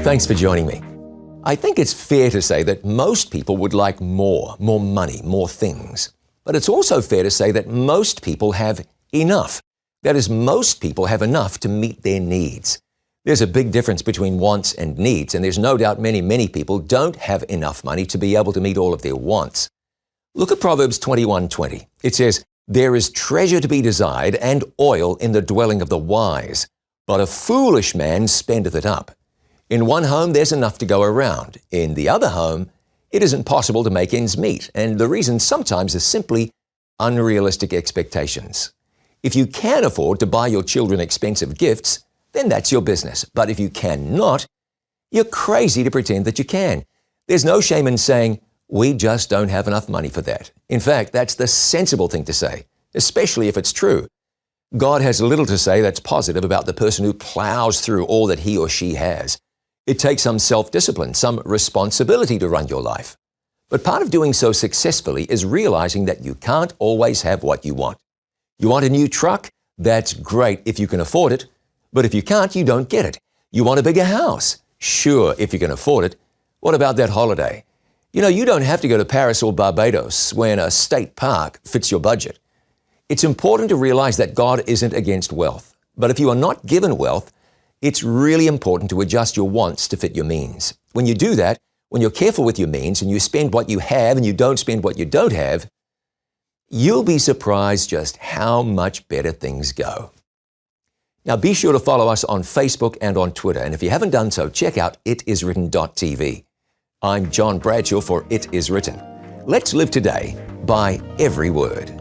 Thanks for joining me. I think it's fair to say that most people would like more money, more things. But it's also fair to say that most people have enough. That is, most people have enough to meet their needs. There's a big difference between wants and needs, and there's no doubt many people don't have enough money to be able to meet all of their wants. Look at Proverbs 21:20. It says, "There is treasure to be desired and oil in the dwelling of the wise, but a foolish man spendeth it up." In one home, there's enough to go around. In the other home, it isn't possible to make ends meet, and the reason sometimes is simply unrealistic expectations. If you can afford to buy your children expensive gifts, then that's your business. But if you cannot, you're crazy to pretend that you can. There's no shame in saying, "We just don't have enough money for that." In fact, that's the sensible thing to say, especially if it's true. God has little to say that's positive about the person who plows through all that he or she has. It takes some self-discipline, some responsibility to run your life. But part of doing so successfully is realizing that you can't always have what you want. You want a new truck? That's great if you can afford it. But if you can't, you don't get it. You want a bigger house? Sure, if you can afford it. What about that holiday? You don't have to go to Paris or Barbados when a state park fits your budget. It's important to realize that God isn't against wealth. But if you are not given wealth, it's really important to adjust your wants to fit your means. When you do that, when you're careful with your means and you spend what you have and you don't spend what you don't have, you'll be surprised just how much better things go. Now be sure to follow us on Facebook and on Twitter. And if you haven't done so, check out itiswritten.tv. I'm John Bradshaw for It Is Written. Let's live today by every word.